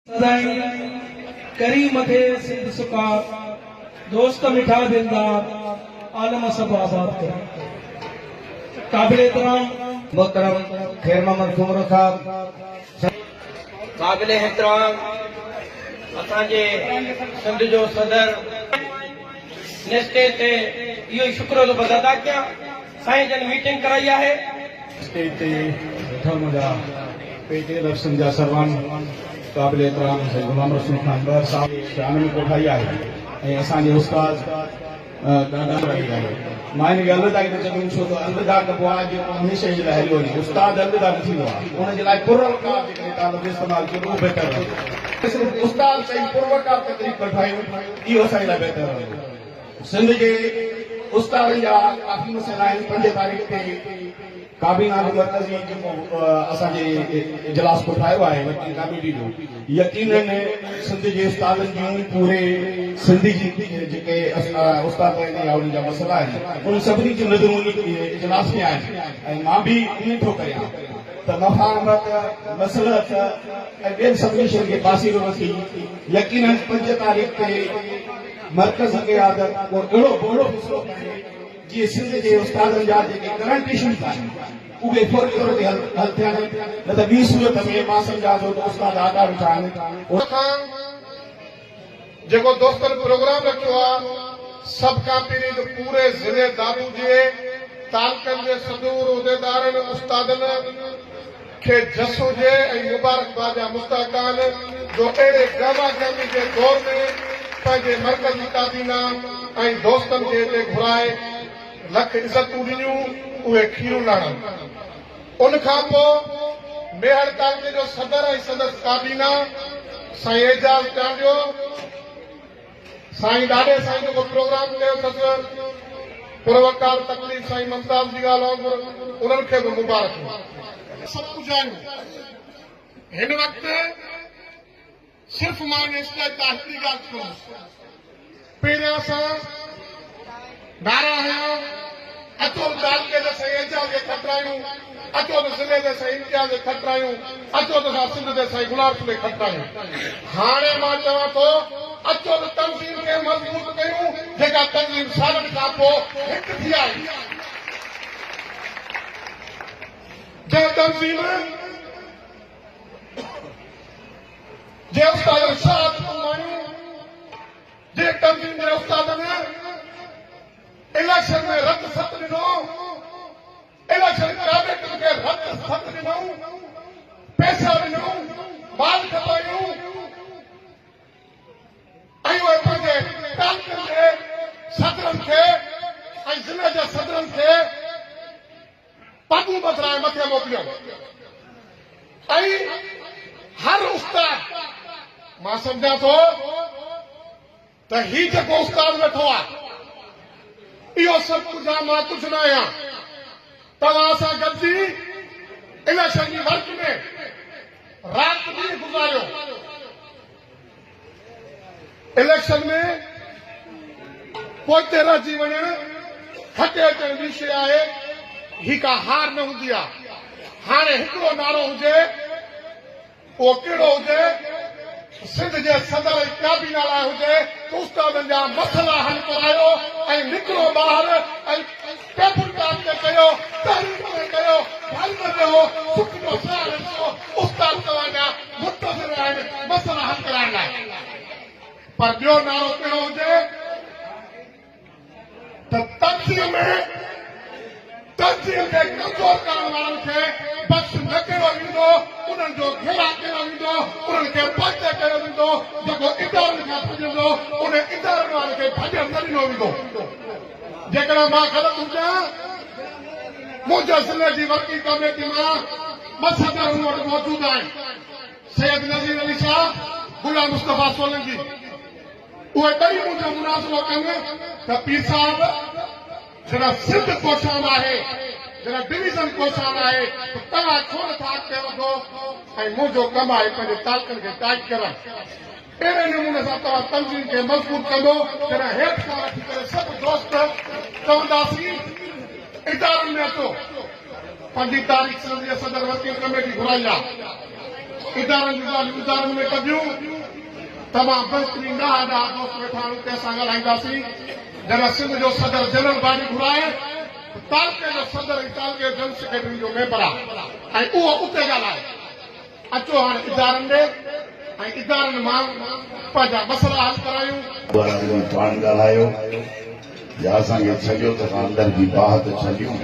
सदाई करी मथे सिंध सुका दोस्त मिठा दिलदार आलम सब आबाद करे। काबिल एहतराम मोहतरम खैर मोहम्मद खुमरो साहब, काबिल एहतराम असांजे सिंध जो सदर स्टेज ते इहो शुक्र जो बद अदा कयां। साईं जन मीटिंग कराई आहे। स्टेज ते वेठल मुंहिंजा पेटे रफ्सन जा सरवान काबिल एहतराम गुलाम रसूल खान बर साहब शान में कोठाई आहे ऐं असांजे उस्ताद ॾाढा रही आहे। मां हिन खे अलविदा थी चवां छो त अलविदा कबो आहे जेको हमेशह जे लाइ हली वञे। उस्ताद अलविदा न थींदो आहे, उनजे लाइ पुरवकार जेकॾहिं तव्हां लफ़्ज़ इस्तेमालु कयो उहो बहितर रहंदो। सिर्फ़ु उस्ताद चई पुरवकार तकलीफ़ वठायूं इहो असांजे लाइ बहितर रहंदो। सिंध जे उस्तादनि जा काफ़ी मसइला आहिनि। 5 तारीख़ ते काबीना जो मर्कज़ी जेको असांजे इजलास को ठाहियो आहे वर्किंग कमेटी जो, यकीनन सिंध जे उस्तादनि जूं पूरे सिंधी जी जेके उस्ताद आहिनि या उन्हनि जा मसइला आहिनि उन सभिनी जूं नज़रूं इजलास में आहिनि ऐं मां बि ईअं थो कयां त मफ़ाहमत मसलहत ऐं ॿियनि सभिनी शयुनि खे पासीरो रखी यकीनन 5 तारीख़ ते मर्कज़ क़यादत को अहिड़ो बोड़ो फ़ैसिलो खणे जीअं सिंध जे उस्तादनि जा जेके करंट इशूज़ आहिनि उहे फौरी तौर ते हल थियनि। न त ॿी सूरत में मां सम्झां थो त उस्ताद आॾा वेठा आहिनि। जेको दोस्तनि प्रोग्राम रखियो आहे सभ खां पहिरीं त पूरे ज़िले दारू जे तालकनि जे सदूर उहिदेदारनि उस्तादनि खे जस हुजे ऐं मुबारकबाद जा मुस्तहकान जो अहिड़े गर्मा गर्मी जे दौर में पंहिंजे मर्कज़ी काबीना ऐं दोस्तनि खे हिते घुराए लख इज़तूं ॾिनियूं उहे खीरूं लाणनि। उन खां पोइ मेहर तालके जो सदर ऐं सदस्य काबीना साईं एजाज़ टांडियो साईं ॾाढे साईं जेको प्रोग्राम कयो अथसि पुरवकार तकलीफ़ साईं मुमताज़ जी ॻाल्हि उन्हनि खे बि मुबारक। सभु कुझु आहिनि हिन वक़्तु सिर्फ़ मां इन स्टेज तां हिकिड़ी ॻाल्हि चवंदुसि। पहिरियां असां नारा हया अचो तालके ते साईं एजाज़ खे खटायूं, अचो त ज़िले ते साईं इम्तियाज़ खे खटायूं, अचो त असां सिंध ते साईं गुलाब खे खटायूं। हाणे मां चवां थो अचो त तंज़ीम खे मज़बूत कयूं जेका तंज़ीम सालनि खां पोइ हिकु थी आई। जंहिं तंज़ीम जे उस्ताद शाद मायूं जे तंज़ीम जे उस्तादनि इलेक्शन में रद सत ॾिनो, इलेक्शन कैबिनेट खे रद सत ॾिनऊं, पैसा ॾिनऊं, माल खपायूं ऐं उहे पंहिंजे तालकनि जे सदरनि खे ऐं ज़िले जे सदरनि खे पगूं बदिराए मथे मोकिलियो ऐं हर उस्ताद मां सम्झां थो त ही जेको उस्ताद वेठो आहे इहो सभु कुझु आहे। मां कुझु न आहियां। तव्हां सां गॾिजी इलेक्शन जी वर्क में राति ॾींहुं गुज़ारियो। इलेक्शन में पोइते रहिजी वञणु खटे अचण जी शइ आहे, ही का हार न हूंदी आहे। हाणे हिकिड़ो नारो हुजे उहो कहिड़ो हुजे सिंध जे सदर ऐं काबीना लाइ हुजे त उस्तादनि जा मसइला हल करायो ऐं निकिरो ॿाहिरि ऐं पेपर काट ते कयो, तारीख़ में कयो, हल ॾियो, सुख जो सार ॾियो। उस्ताद तव्हांजा मुतज़िर आहिनि मसइला हल कराइण लाइ। पर ॿियो नारो कहिड़ो हुजे त तंज़ीम खे कमज़ोर करण वारनि खे बख़्श न कयो वेंदो, उन्हनि जो घेरा कयो वेंदो, उन्हनि खे पंधु कयो वेंदो। जेको इदारनि खां भॼंदो उन इदारनि वारनि खे भॼण न ॾिनो वेंदो। जेकॾहिं मां ग़लति हुजां मुंहिंजे ज़िले जी वर्किंग कमेटी मां मसदर मूं वटि मौजूदु आहिनि सैयद नज़ीर अली शाह, गुलाम मुस्तफ़ा सोलंकी। उहे ॿई मुंहिंजो मुनासिबो कनि त पीर साहिब जॾहिं सिंध कोशान आहे, जॾहिं डिवीज़न कोशान आहे त तव्हां छो नथा अॻिते वधो ऐं मुंहिंजो कमु आहे पंहिंजे तालकनि खे टाइट करणु। अहिड़े नमूने सां तव्हां तंज़ीम खे मज़बूत कंदो जॾहिं हेठि खां वठी करे सभु दोस्त चवंदासीं इदारनि में अचो। 5 तारीख़ सिंध जे सदर वर्किंग कमेटी घुराई आहे। इदारनि जूं ॻाल्हियूं इदारनि में कबियूं तमामु बहितरीन ॾाढा दोस्त वेठा आहियूं कंहिंसां ॻाल्हाईंदासीं जॾहिं सिंध जो सदर जनरल बारी घुराए तालके जो सदर ऐं तालके जनरल सेक्रेटरी जो मेंबर आहे ऐं उहो उते ॻाल्हाए अचो हाणे इदारनि ॾे ऐं इदारनि मां पंहिंजा मसइला हल करायूं पाण ॻाल्हायो या असांखे सॼो त अंदर जी बात छॾियूं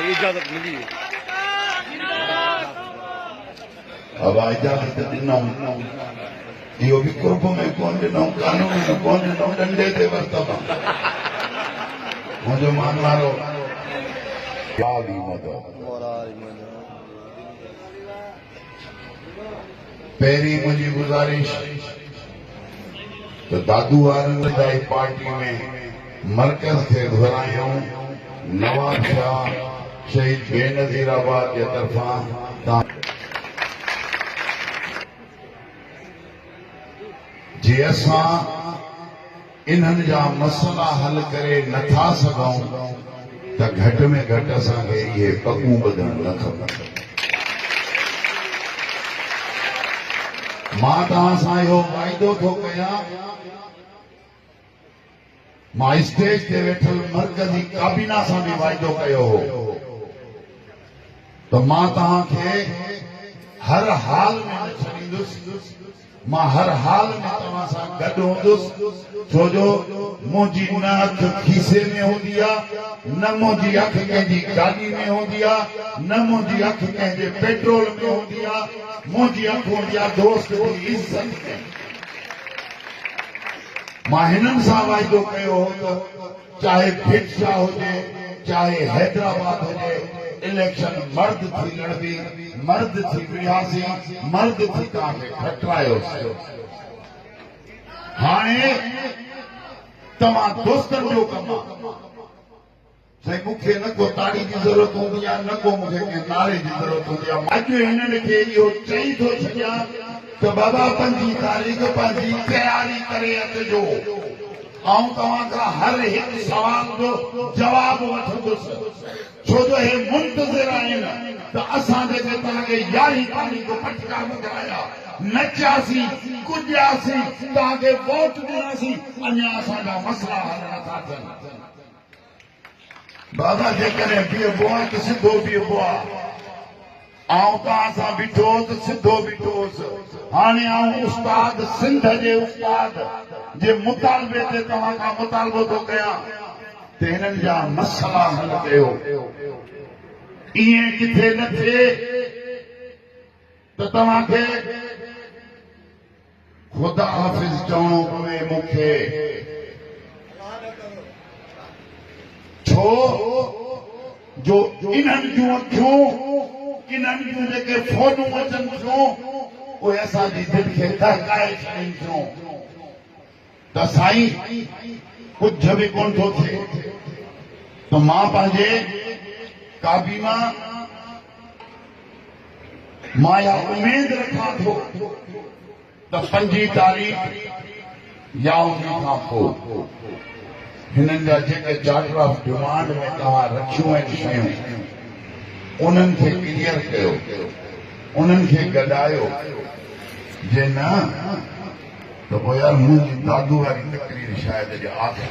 इजाज़त मिली हवा इजाज़त ॾिनऊं इहो बि कुर्ब में कोन ॾिनऊं कानून में कोन ॾिनऊं डंडे ते वरितऊं मुंहिंजो मान वारो पहिरीं मुंहिंजी गुज़ारिश त दादू वारनि जी पार्टी में मर्कज़ खे घुरायूं नवाब शाह शहीद बेनज़ीराबाद जे तरफ़ां जे असां इन्हनि जा मसइला हल करे नथा सघूं त घटि में घटि असांखे इहे पगूं ॿधण न खपनि मां तव्हां सां इहो वाइदो थो कयां मां स्टेज ते वेठल मर्कज़ी काबीना सां बि वाइदो कयो हो त मां तव्हांखे हर हाल में न छॾींदुसि मां हर हाल में तव्हां सां गॾु हूंदुसि छो जो मुंहिंजी न अखि खीसे में हूंदी आहे न मुंहिंजी अखि कंहिंजी गाॾी में हूंदी आहे न मुंहिंजी अखि कंहिंजे पेट्रोल में हूंदी आहे मुंहिंजी अखि हूंदी आहे दोस्त जी इज़त में मां हिननि सां वाइदो कयो हो त चाहे भिक्षा हुजे चाहे हैदराबाद हुजे इलेक्शन मर्द थी लड़बी मर्द थी वियासीं मर्द थी तव्हांखे खटरायोसीं हाणे तव्हां दोस्तनि जो कमु आहे साईं मूंखे न को ताड़ी जी ज़रूरत हूंदी आहे न को मूंखे कंहिं नारे जी ज़रूरत हूंदी आहे अॼु हिननि खे इहो चई थो छॾियां त बाबा 5 तारीख़ पंहिंजी तयारी करे अचिजो ऐं तव्हां खां हर हिकु सवाल जो जवाबु वठंदुसि छो जो हे मुंतज़िर आहिनि त असां जेके तव्हांखे 11 तारीख़ फटका विझाया नचियासीं कुॾियासीं तव्हांखे वोट ॾिनासीं अञा असांजा मसइला हल नथा थियनि बाबा जेकॾहिं बीहबो आहे त सिधो बीहबो आहे आउं तव्हां सां बीठो त सिधो बीठोसि हाणे आउं उस्ताद सिंध जे उस्ताद जे मुतालबे ते तव्हां खां मुतालबो थो कयां त हिननि जा मसइला हल कयो ईअं किथे न थिए त तव्हांखे ख़ुदा हाफ़िज़ चवणो पवे मूंखे छो जो इन्हनि जूं अखियूं इन्हनि जूं जेके फ़ोनूं अचनि थियूं उहे असांजी दिलि खे दहकाए छॾनि थियूं त साईं कुझु बि कोन थो थिए त मां पंहिंजे काबीना मां इहा उमेद रखां थो त 5 तारीख़ या उन खां पोइ हिननि जा जेके चार्टर ऑफ डिमांड में तव्हां रखियूं आहिनि शयूं उन्हनि खे क्लियर कयो उन्हनि खे गॾायो जे न त पोइ यार मुंहिंजी दादू वारी तकरीर शायदि जे आख़िरी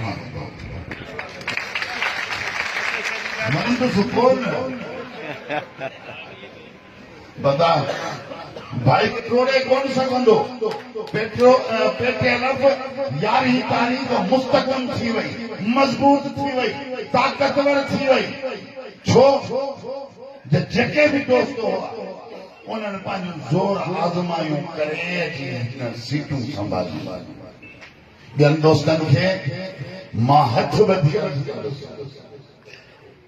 मन त सुकोन बता भाई टोड़े कोन सघंदो पेट्रोल 11 तारीख़ मुस्तक़म थी वई मज़बूत थी वई ताक़तवर थी वई छो जेके बि दोस्त हुआ उन्हनि पंहिंजो ज़ोर आज़मायूं करे अची सीटूं संभालियूं ॿियनि दोस्तनि खे मां हथ ॿधी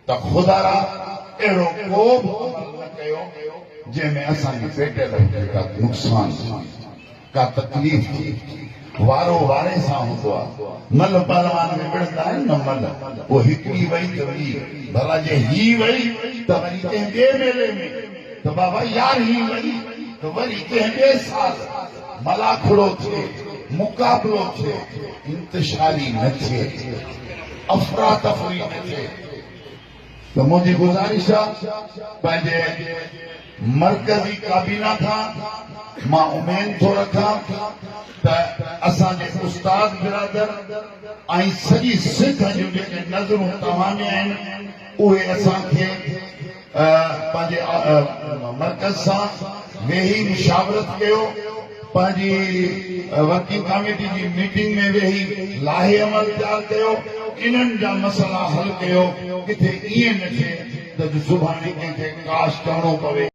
त ख़ुदा अहिड़ो को बि न कयो जंहिंमें असांजी पेट खे का नुक़सान का तकलीफ़ थी वारो वारे सां हूंदो आहे मल पहलवान में विढ़ंदा आहिनि न मल उहो हिकिड़ी वई त वई भला जे ही वई त वरी कंहिं ॿिए मेले में त बाबा यार ही वई त वरी कंहिं ॿिए साल मलाखड़ो थिए मुक़ाबिलो थिए इंतशारी न थिए अफ़रा तफ़री न थिए तो मुझे गुजारिश है पंहिंजे मरकजी काबीना खां मां उमेद थो रखां त असांजे उस्ताद बिरादर ऐं सॼी सिख जूं जेके नज़रूं तव्हां में आहिनि उहे असांखे पंहिंजे मरकज़ सां वेही मुशावरत कयो, पंहिंजी वर्किंग कमेटी जी मीटिंग में वेही लाहे अमल तयारु कयो, इन्हनि जा मसइला हल कयो, किथे ईअं न थिए त सुभाणे कंहिंखे काश करणो पवे।